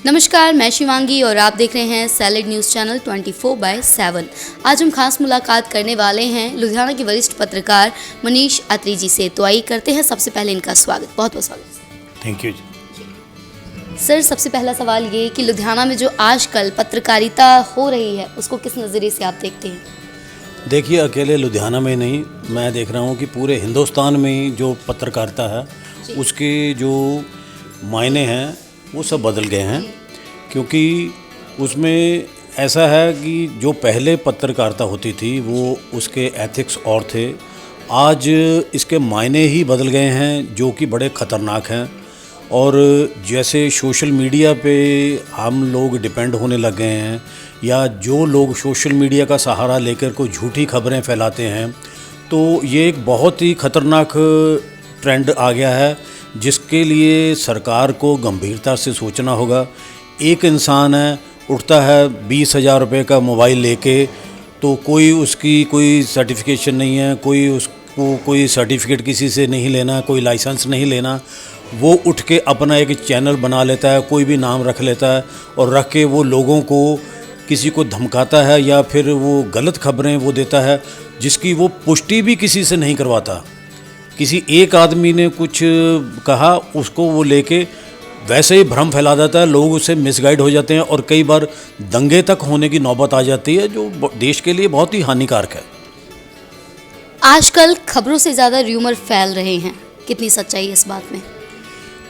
नमस्कार, मैं शिवांगी और आप देख रहे हैं सैलेड न्यूज़ चैनल 24/7। आज हम खास मुलाकात करने वाले हैं लुधियाना के वरिष्ठ पत्रकार मनीष अत्री जी से। तो आइए करते हैं सबसे पहले इनका स्वागत। बहुत बहुत स्वागत। Thank you ji. सर, सबसे पहला सवाल ये कि लुधियाना में जो आजकल पत्रकारिता हो रही है उसको किस नज़रिए से आप देखते हैं? देखिए, अकेले लुधियाना में नहीं, मैं देख रहा हूँ कि पूरे हिंदुस्तान में जो पत्रकारिता है उसके जो मायने हैं वो सब बदल गए हैं। क्योंकि उसमें ऐसा है कि जो पहले पत्रकारिता होती थी वो उसके एथिक्स और थे। आज इसके मायने ही बदल गए हैं जो कि बड़े ख़तरनाक हैं। और जैसे सोशल मीडिया पे हम लोग डिपेंड होने लग गए हैं, या जो लोग सोशल मीडिया का सहारा लेकर को झूठी खबरें फैलाते हैं, तो ये एक बहुत ही ख़तरनाक ट्रेंड आ गया है जिसके लिए सरकार को गंभीरता से सोचना होगा। एक इंसान है, उठता है 20,000 रुपये का मोबाइल लेके, तो कोई उसकी कोई सर्टिफिकेशन नहीं है, कोई उसको कोई सर्टिफिकेट किसी से नहीं लेना, कोई लाइसेंस नहीं लेना, वो उठ के अपना एक चैनल बना लेता है, कोई भी नाम रख लेता है और रख के वो लोगों को किसी को धमकाता है या फिर वो गलत खबरें वो देता है जिसकी वो पुष्टि भी किसी से नहीं करवाता। किसी एक आदमी ने कुछ कहा, उसको वो लेके वैसे ही भ्रम फैला देता है, लोग उससे मिसगाइड हो जाते हैं और कई बार दंगे तक होने की नौबत आ जाती है, जो देश के लिए बहुत ही हानिकारक है। आजकल खबरों से ज़्यादा र्यूमर फैल रहे हैं, कितनी सच्चाई है इस बात में?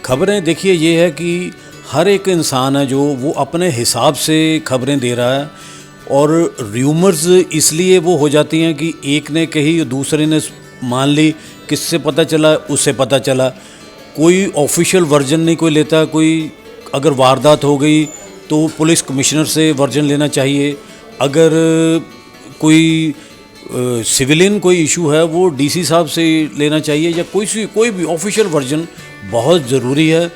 खबरें, देखिए, ये है कि हर एक इंसान है जो वो अपने हिसाब से खबरें दे रहा है, और र्यूमर्स इसलिए वो हो जाती हैं कि एक ने कही, दूसरे ने मान ली, किससे पता चला, उससे पता चला। कोई ऑफिशियल वर्जन नहीं कोई लेता। कोई अगर वारदात हो गई तो पुलिस कमिश्नर से वर्जन लेना चाहिए। अगर कोई सिविलियन कोई इशू है वो डीसी साहब से लेना चाहिए, या कोई भी ऑफिशियल वर्जन बहुत ज़रूरी है।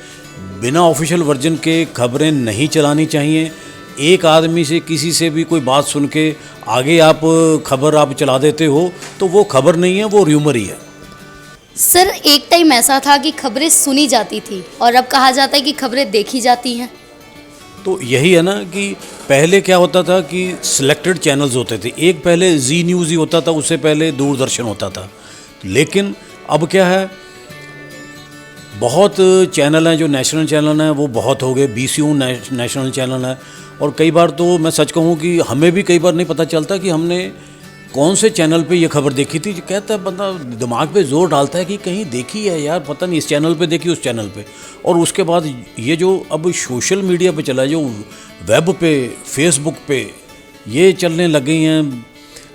बिना ऑफिशियल वर्जन के खबरें नहीं चलानी चाहिए। एक आदमी से किसी से भी कोई बात सुन के आगे आप खबर आप चला देते हो तो वो खबर नहीं है, वो र्यूमर ही है। सर, एक टाइम ऐसा था कि खबरें सुनी जाती थी और अब कहा जाता है कि खबरें देखी जाती हैं। तो यही है ना कि पहले क्या होता था कि सिलेक्टेड चैनल्स होते थे। एक पहले जी न्यूज़ ही होता था, उससे पहले दूरदर्शन होता था। लेकिन अब क्या है, बहुत चैनल हैं, जो नेशनल चैनल हैं वो बहुत हो गए। BCU नेशनल चैनल है, और कई बार तो मैं सच कहूँ कि हमें भी कई बार नहीं पता चलता कि हमने कौन से चैनल पे ये खबर देखी थी। कहता है बंदा, दिमाग पे जोर डालता है कि कहीं देखी है यार, पता नहीं, इस चैनल पे देखी, उस चैनल पे। और उसके बाद ये जो अब सोशल मीडिया पे चला है, जो वेब पे, फेसबुक पे ये चलने लग गई हैं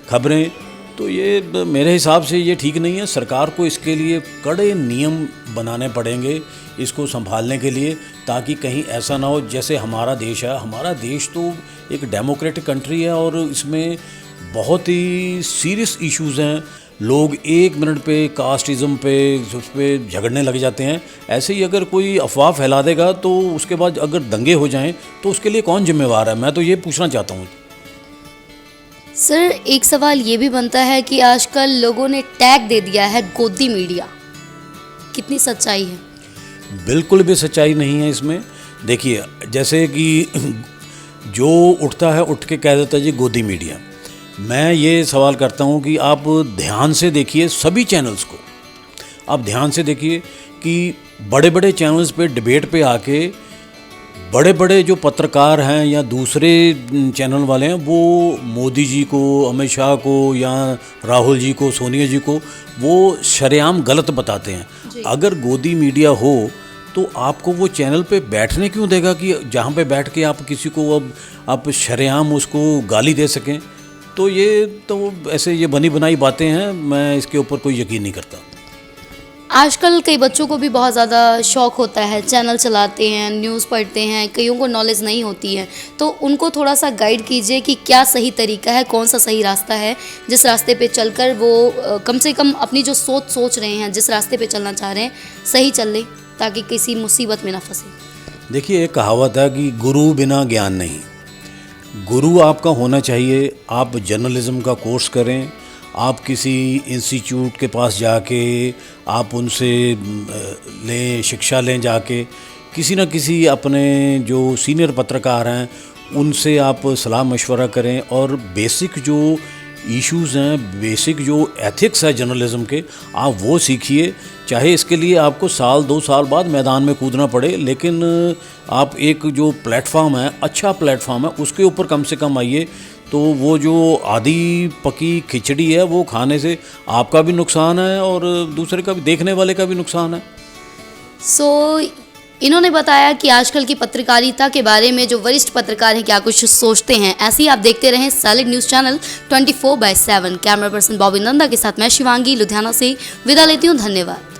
खबरें, तो ये मेरे हिसाब से ये ठीक नहीं है। सरकार को इसके लिए कड़े नियम बनाने पड़ेंगे इसको संभालने के लिए, ताकि कहीं ऐसा ना हो जैसे हमारा देश है। हमारा देश तो एक डेमोक्रेटिक कंट्री है और इसमें बहुत ही सीरियस इश्यूज़ हैं। लोग एक मिनट पे कास्टिज़म पे उस पर झगड़ने लग जाते हैं। ऐसे ही अगर कोई अफवाह फैला देगा तो उसके बाद अगर दंगे हो जाएं तो उसके लिए कौन जिम्मेवार है? मैं तो ये पूछना चाहता हूँ। सर, एक सवाल ये भी बनता है कि आजकल लोगों ने टैग दे दिया है गोदी मीडिया, कितनी सच्चाई है? बिल्कुल भी सच्चाई नहीं है इसमें। देखिए, जैसे कि जो उठता है उठ के कह देता है जी गोदी मीडिया। मैं ये सवाल करता हूँ कि आप ध्यान से देखिए सभी चैनल्स को। आप ध्यान से देखिए कि बड़े बड़े चैनल्स पे डिबेट पे आके बड़े बड़े जो पत्रकार हैं या दूसरे चैनल वाले हैं, वो मोदी जी को, अमित शाह को या राहुल जी को, सोनिया जी को वो शरेआम गलत बताते हैं। अगर गोदी मीडिया हो तो आपको वो चैनल पे बैठने क्यों देगा कि जहाँ पे बैठ के आप किसी को अब आप शरेआम उसको गाली दे सकें? तो ये तो ऐसे ये बनी बनाई बातें हैं, मैं इसके ऊपर कोई यकीन नहीं करता। आजकल कई बच्चों को भी बहुत ज़्यादा शौक़ होता है, चैनल चलाते हैं, न्यूज़ पढ़ते हैं, कईयों को नॉलेज नहीं होती है, तो उनको थोड़ा सा गाइड कीजिए कि क्या सही तरीका है, कौन सा सही रास्ता है, जिस रास्ते पे चलकर वो कम से कम अपनी जो सोच रहे हैं, जिस रास्ते पे चलना चाह रहे हैं, सही चल लें, ताकि किसी मुसीबत में ना फंसे। देखिए, एक कहावत है कि गुरु बिना ज्ञान नहीं। गुरु आपका होना चाहिए। आप जर्नलिज्म का कोर्स करें, आप किसी इंस्टीट्यूट के पास जाके आप उनसे लें, शिक्षा लें जाके, किसी न किसी अपने जो सीनियर पत्रकार हैं उनसे आप सलाह मशवरा करें और बेसिक जो इश्यूज़ हैं, बेसिक जो एथिक्स है जर्नलिज्म के, आप वो सीखिए। चाहे इसके लिए आपको साल 2 साल बाद मैदान में कूदना पड़े, लेकिन आप एक जो प्लेटफॉर्म है, अच्छा प्लेटफॉर्म है, उसके ऊपर कम से कम आइए। तो वो जो आधी पकी खिचड़ी है वो खाने से आपका भी नुकसान है और दूसरे का भी, देखने वाले का भी नुकसान है। सो इन्होंने बताया कि आजकल की पत्रकारिता के बारे में जो वरिष्ठ पत्रकार हैं क्या कुछ सोचते हैं। ऐसे ही आप देखते रहें salaried news channel 24/7। Camera person Bobby Nanda के साथ मैं शिवांगी लुधियाना से विदा लेती हूँ। धन्यवाद।